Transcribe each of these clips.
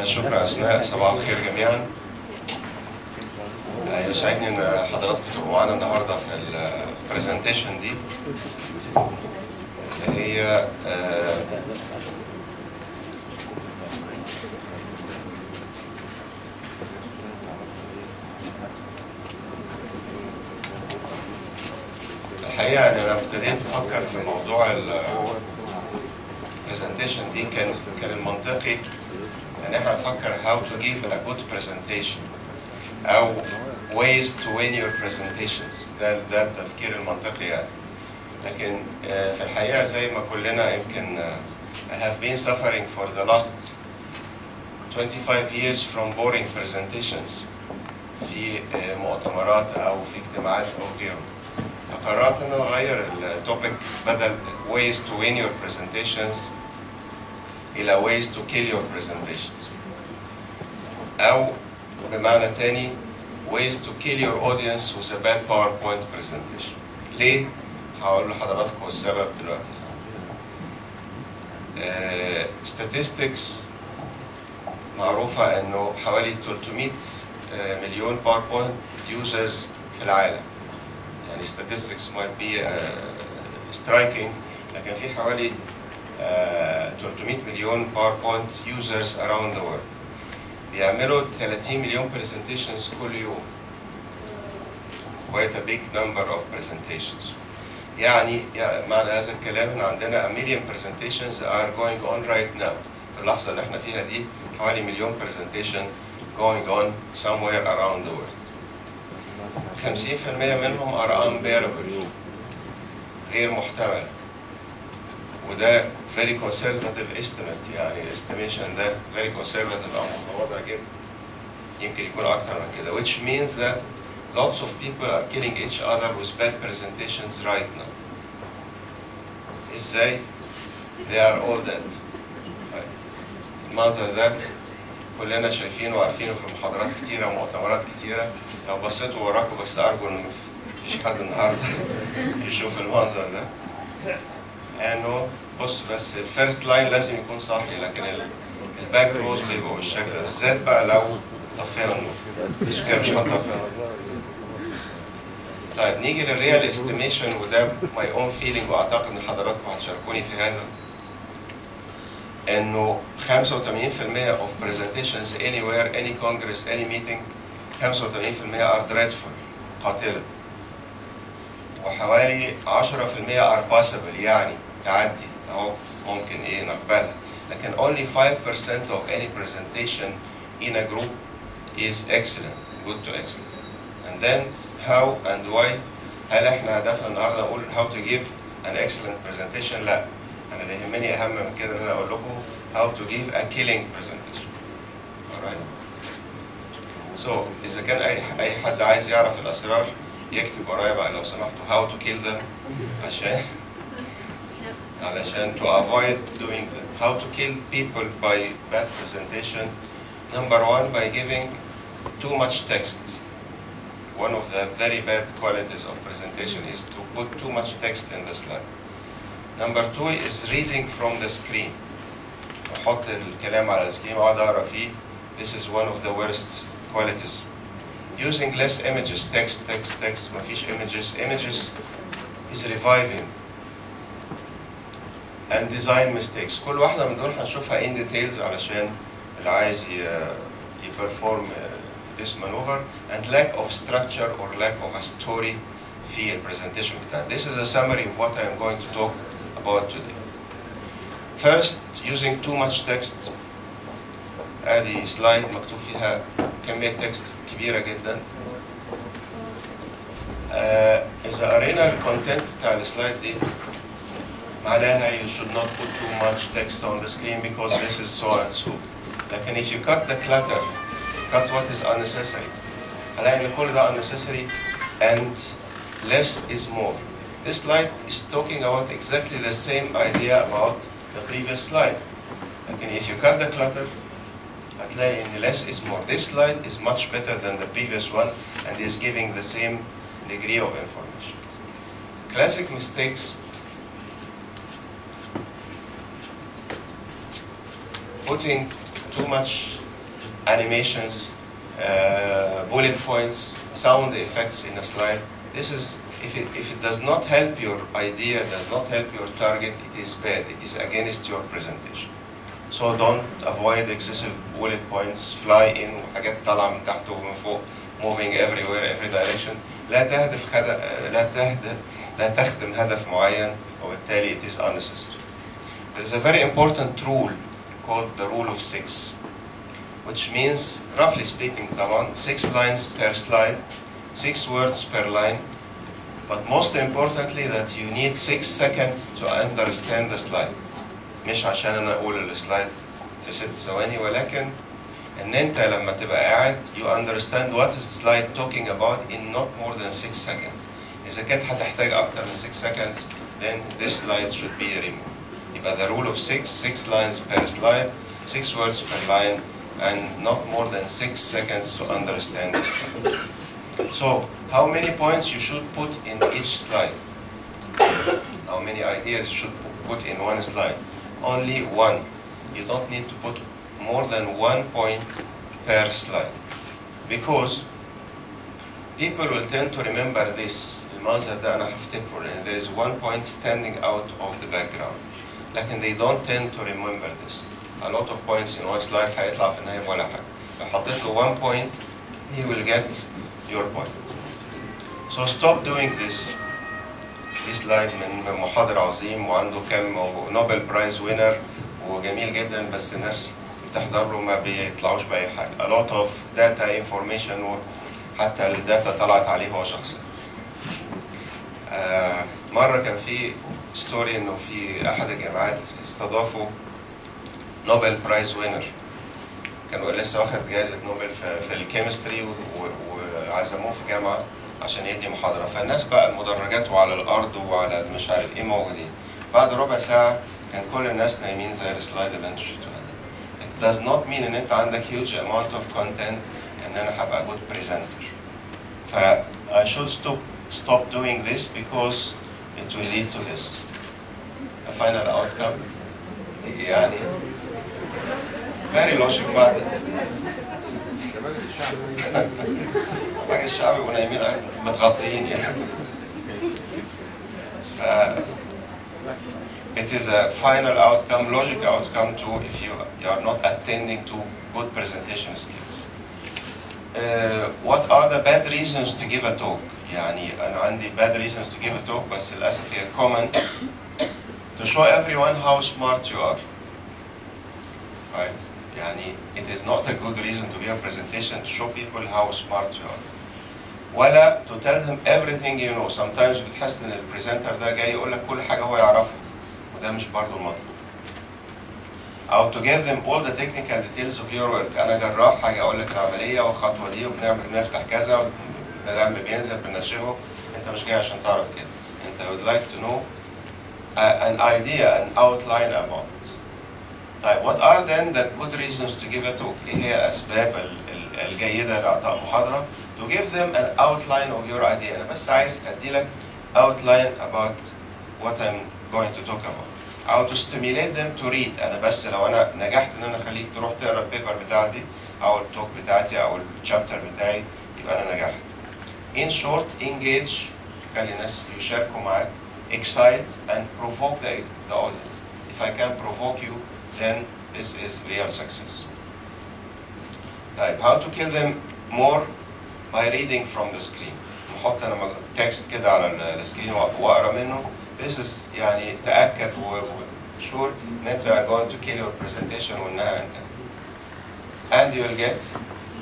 شكرا أسماء، صباح الخير جميعا. يسعدني إن حضراتكم تبقوا معانا النهارده في البرزنتيشن دي اللي هي الحقيقة أنا لما ابتديت أفكر في موضوع البرزنتيشن دي كان المنطقي إن احنا نفكر how to give a good presentation أو ways to win your presentations. ده التفكير المنطقي يعني. لكن في الحقيقة زي ما كلنا يمكن I have been suffering for the last 25 years from boring presentations في مؤتمرات أو في اجتماعات أو غيره. فقررت إن أغير التوبيك بدل ways to win your presentations إلى ways to kill your presentations. أو بمعنى تاني ways to kill your audience with a bad PowerPoint presentation. ليه؟ هقول لحضراتكم السبب دلوقتي. statistics معروفة إنه حوالي 300 مليون PowerPoint users في العالم. يعني statistics might be striking، لكن في حوالي 300 مليون PowerPoint users around the world. بيعملوا 30 مليون presentations كل يوم. quite a big number of presentations. يعني معنى هذا الكلام ان عندنا a million presentations are going on right now. في اللحظة اللي احنا فيها دي حوالي مليون presentation going on somewhere around the world. 50% منهم are unbearable، غير محتمل. وده very conservative estimate، يعني estimation ده very conservative أو متواضع جدا. يمكن يكون أكتر من كده. Which means that lots of people are killing each other with bad presentations right now. إزاي؟ They are all dead. المنظر ده كلنا شايفينه وعارفينه في محاضرات كتيرة ومؤتمرات كتيرة. لو بصيتوا وراكم بس أرجو إن مفيش حد النهارده يشوف المنظر ده. إنه بص بس الفيرست لاين لازم يكون صاحي، لكن الباك روز بيبقوا بالشكل ده، بالذات بقى لو طفينا النور. مش كده، مش هنطفي. طيب نيجي للريال استيميشن، وده ماي اون فيلينج واعتقد ان حضراتكم هتشاركوني في هذا. انه 85% of presentations anywhere, any congress, any meeting 85% are dreadful، قاتلة. وحوالي 10% are possible، يعني تعدي اهو ممكن نقبلها. لكن only 5% of any presentation in a group is excellent, good to excellent. And then how and why. هل احنا هدفنا النهارده نقول how to give an excellent presentation؟ لا، انا اللي يهمني اهم من كده ان انا اقول لكم how to give a killing presentation. alright. So اذا كان اي حد عايز يعرف الاسرار يكتب ورايا بقى لو سمحتوا how to kill them علشان to avoid doing them. How to kill people by bad presentation. Number one, by giving too much text. One of the very bad qualities of presentation is to put too much text in the slide. Number two is reading from the screen. أحط الكلام على السكرين وأقعد أقرأ فيه. This is one of the worst qualities. Using less images, text, مفيش images. Images is reviving. And design mistakes. كل واحدة من دول هنشوفها in details علشان اللي عايز يperform this maneuver. And lack of structure or lack of a story في البرزنتيشن بتاعي. This is a summary of what I am going to talk about today. First, using too much text. ادي سلايد مكتوب فيها كمية تكست كبيرة جدا. إذا قرينا الكونتنت بتاع السلايد دي معناها you should not put too much text on the screen because this is so and so. لكن if you cut the clutter, cut what is unnecessary. هلاقي إن كل ده unnecessary and less is more. This slide is talking about exactly the same idea about the previous slide. لكن if you cut the clutter هتلاقي إن less is more. This slide is much better than the previous one and is giving the same degree of information. Classic mistakes. Putting too much animations, bullet points, sound effects in a slide. This is, if it does not help your idea, does not help your target, it is bad. It is against your presentation. So don't avoid excessive bullet points, fly in وحاجات طالعة من تحت ومن فوق, moving everywhere, every direction. لا تخدم هدف معين وبالتالي it is unnecessary. There is a very important rule called the rule of 6, which means, roughly speaking, طبعا 6 lines per slide, 6 words per line, but most importantly that you need 6 seconds to understand the slide. مش عشان أنا أقول السلايد في 6 ثواني, ولكن إن أنت لما تبقى قاعد you understand what is the slide talking about in not more than 6 seconds. إذا كنت هتحتاج أكتر من 6 seconds, then this slide should be removed. يبقى the rule of 6 lines per slide, 6 words per line, and not more than 6 seconds to understand the slide. So, how many points you should put in each slide? How many ideas you should put in one slide? Only one. You don't need to put more than 1 point per slide, because people will tend to remember this. المنظر ده أنا هفتكره لأن there is 1 point standing out of the background. لكن they don't tend to remember this. A lot of points in one slide هيطلع في النهاية ولا حاجة. لو حطيت له 1 point, he will get your point. So stop doing this. This slide من محاضر عظيم وعنده كم نوبل برايز وينر وجميل جدا, بس الناس بتحضر له ما بيطلعوش بأي حاجة. A lot of data information, وحتى الداتا طلعت عليه هو شخصيا. مرة كان في ستوري إنه في أحد الجامعات استضافوا نوبل برايز وينر, كانوا لسه واخد جائزة نوبل في الكيمستري وعزموه في جامعة عشان يدي محاضرة. فالناس بقى المدرجات وعلى الأرض وعلى مش عارف إيه موجودين. بعد ربع ساعة كان كل الناس نايمين زي السلايد اللي أنتوا شفتوها. It does not mean إن أنت عندك huge amount of content إن أنا هبقى good presenter. I should stop doing this because it will lead to this. A final outcome. يعني very logical بعد. باقي الشعب ونايمين متغطيين يعني. It is a final outcome, logical outcome too, if you are not attending to good presentation skills. What are the bad reasons to give a talk? يعني أنا عندي bad reasons to give a talk, بس للأسف هي common. To show everyone how smart you are. Right? يعني it is not a good reason to give a presentation to show people how smart you are. ولا to tell them everything you know. Sometimes بتحس إن البريزنتر ده جاي يقول لك كل حاجة هو يعرفها, وده مش برضه المطلوب. أو to give them all the technical details of your work. أنا جراح, حاجة أقول لك العملية والخطوة دي بنفتح كذا والدم بينزل بننشفه. أنت مش جاي عشان تعرف كده. أنت would like to know an idea, an outline about. طيب, what are then the good reasons to give a talk? إيه هي أسباب الجيدة لإعطاء محاضرة? To give them an outline of your idea. أنا بس عايز أدي لك outline about what I'm going to talk about. أو to stimulate them to read. أنا بس لو أنا نجحت إن أنا أخليك تروح تقرأ البيبر بتاعتي أو التوك بتاعتي أو الشابتر بتاعي, يبقى أنا نجحت. In short, engage. خلي الناس يشاركوا معاك. Excite and provoke the audience. If I can provoke you, then this is real success. طيب, how to kill them more? By reading from the screen. نحط أنا text كده على السكرين وأقرأ منه. This is يعني تأكد sure that you are going to kill your presentation وإنها أنت. And you will get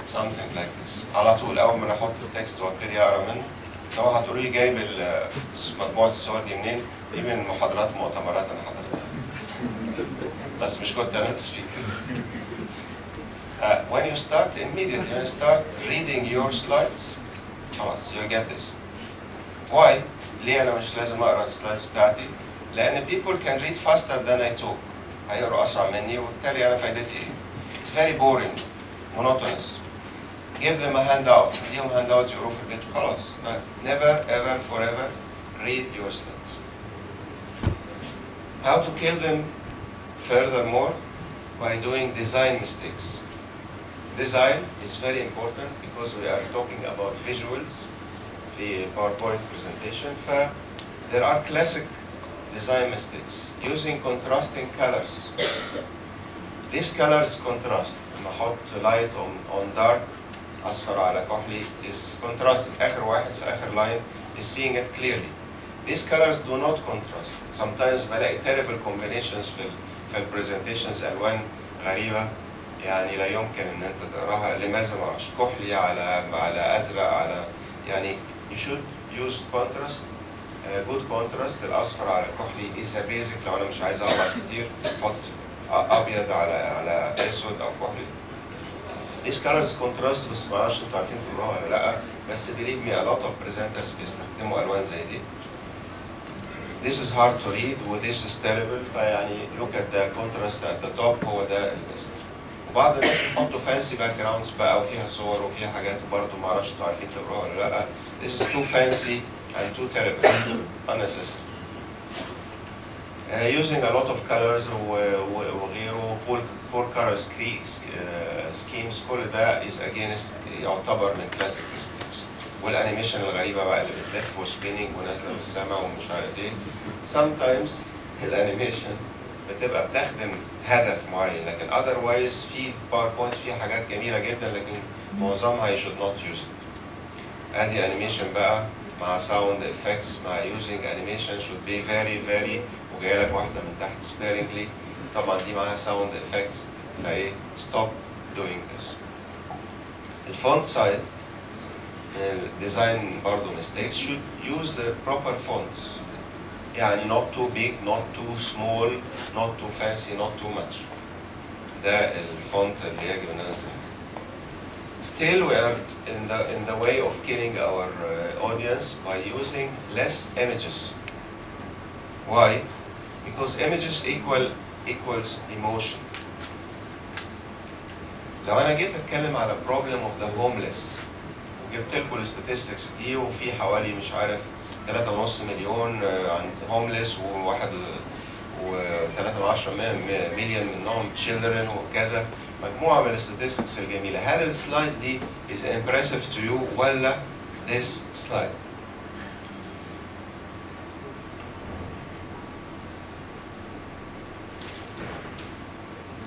something like this. على طول أول ما نحط التكست وابتدي أقرأ منه. لو هتقولوا لي جايب مجموعة الصور دي منين؟ دي من محاضرات مؤتمرات أنا حضرتها. بس مش كنت أنا speaker. When you start immediately, when you start reading your slides, خلاص you'll get this. Why? ليه أنا مش لازم أقرأ السلايدز بتاعتي؟ لأن people can read faster than I talk. هيقرأوا أسرع مني وبالتالي أنا فايدتي إيه؟ It's very boring, monotonous. Give them a handout. اديهم handout يقروا في البيت وخلاص. Never, ever, forever read your slides. How to kill them furthermore? by doing design mistakes. Design is very important because we are talking about visuals في PowerPoint presentation. There are classic design mistakes using contrasting colors. These colors contrast. لما احط light on dark اصفر على كحلي is contrasting. اخر واحد في اخر line is seeing it clearly. These colors do not contrast. Sometimes بلاقي terrible combinations في presentations الوان غريبه يعني لا يمكن ان انت تقراها. لماذا ما اعرفش كحلي على ازرق على يعني you should use contrast. good contrast. الاصفر على الكحلي is a basic. لو انا مش عايز اغلط كتير احط ابيض على اسود او كحلي. These colors contrast بس ما اعرفش انتوا عارفين تقراها ولا لا. بس believe me a lot of presenters بيستخدموا الوان زي دي. This is hard to read و this is terrible. فيعني look at the contrast at the top. هو ده البيست. وبعض الناس بيحطوا fancy backgrounds بقى وفيها صور وفيها حاجات وبرضه ما اعرفش انتوا عارفين تقراها ولا لا. This is too fancy and too terrible. Unnecessary. Using a lot of colors وغيره poor color schemes كل ده is against يعتبر من classic mistakes. والانيميشن الغريبه بقى اللي بتلف وسبيننج ونازله من السماء ومش عارف ايه. sometimes الانيميشن بتبقى بتخدم هدف معين لكن otherwise في باوربوينت فيه حاجات جميله جدا لكن معظمها you should not use it. ادي انيميشن بقى مع sound effects مع using animation should be very وجايه لك واحده من تحت sparingly. طبعا دي معاها sound effects فايه stop doing this. الفونت سايز الديزاين برضه mistakes should use the proper fonts. يعني not too big, not too small, not too fancy, not too much. ده الفونت اللي يجب ان نستخدمه. Still we are in the way of killing our audience by using less images. Why? Because images equals emotion. لو انا جيت اتكلم على problem of the homeless وجبت لكم الستاتستكس دي وفي حوالي مش عارف 3.5 مليون عن هومليس و3.10 مليون منهم children وكذا مجموعه من الستاتستكس الجميله. هل السلايد دي is impressive to you ولا this slide؟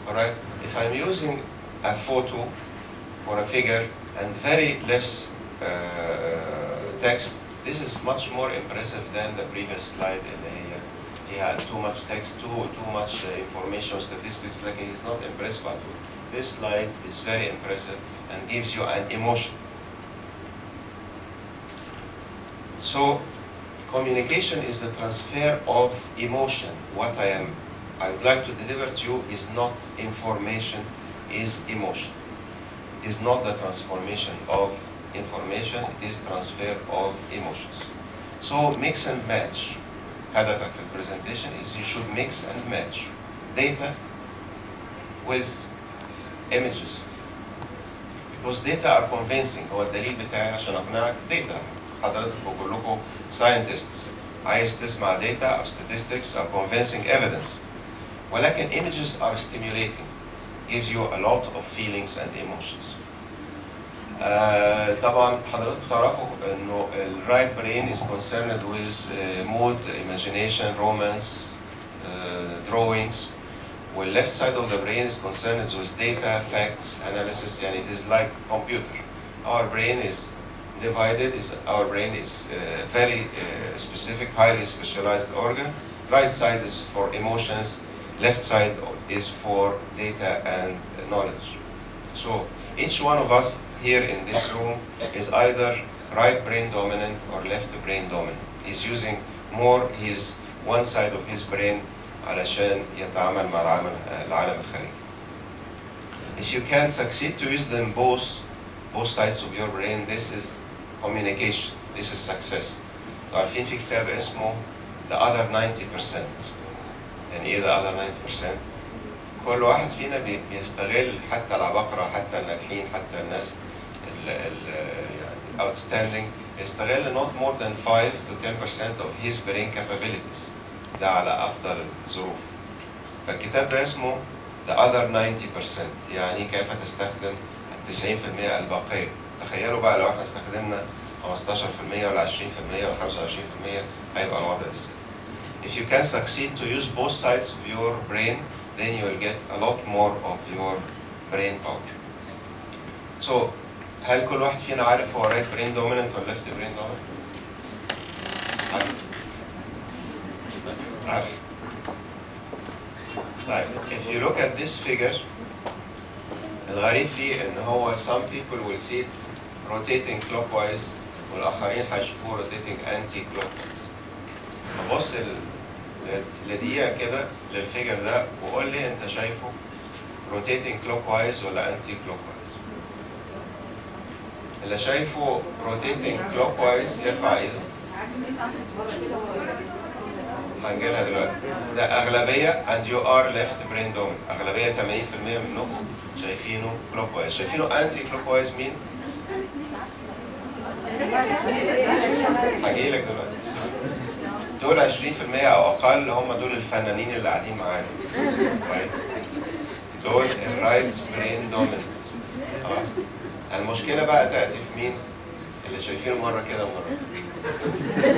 Alright, if I'm using a photo or a figure and very less text, this is much more impressive than the previous slide اللي هي فيها too much text, too much information, statistics. Like it's not impressed by it. This slide is very impressive and gives you an emotion. So, communication is the transfer of emotion. What I would like to deliver to you is not information, is emotion. It is not the transformation of information, it is transfer of emotions. So mix and match. هدفك في presentation is you should mix and match data with images. Because data are convincing. هو الدليل بتاعي عشان اقنعك data. حضرتكم كلكم scientists. عايز تسمع data or statistics or convincing evidence. ولكن images are stimulating. Gives you a lot of feelings and emotions. طبعا حضراتكم تعرفوا انه ال right brain is concerned with mood, imagination, romance, drawings. وال left side of the brain is concerned with data, facts, analysis. يعني it is like computer. Our brain is divided. Our brain is very specific, highly specialized organ. Right side is for emotions. Left side is for data and knowledge. So each one of us here in this room is either right brain dominant or left brain dominant. He's using more his one side of his brain علشان يتعامل مع العالم الخارجي. If you can succeed to use them both sides of your brain, this is communication. This is success. عارفين في كتاب اسمه The Other 90%. يعني ايه the other 90%؟ كل واحد فينا بيستغل حتى العباقرة حتى الناجحين حتى الناس يعني outstanding يستغل not more than 5 to 10% of his brain capabilities. ده على أفضل الظروف. فالكتاب ده اسمه the other 90%، يعني كيف تستخدم ال 90% الباقية. تخيلوا بقى لو احنا استخدمنا 15% ولا 20% ولا 25% هيبقى الوضع ازاي. If you can succeed to use both sides of your brain, then you will get a lot more of your brain power. So هل كل واحد فينا عارف هو right brain dominant ولا left brain dominant؟ عارف. طيب if you look at this figure، الغريب فيه ان هو some people will see it rotating clockwise والاخرين هيشوفوه rotating anti clockwise. فبص لدقيقة كده للفيجر ده وقول لي انت شايفه rotating clockwise ولا anti clockwise؟ اللي شايفه rotating clockwise يرفع ايده. هنجيلها دلوقتي. ده أغلبية and you are left brain dominant. أغلبية 80% منهم شايفينه clockwise. شايفينه anti clockwise مين؟ هجيلك دلوقتي. دول 20% أو أقل هم دول الفنانين اللي قاعدين معانا. دول الرايت برين دوميننت. خلاص؟ المشكلة بقى تأتي في مين؟ اللي شايفينه مرة كده ومرة كده.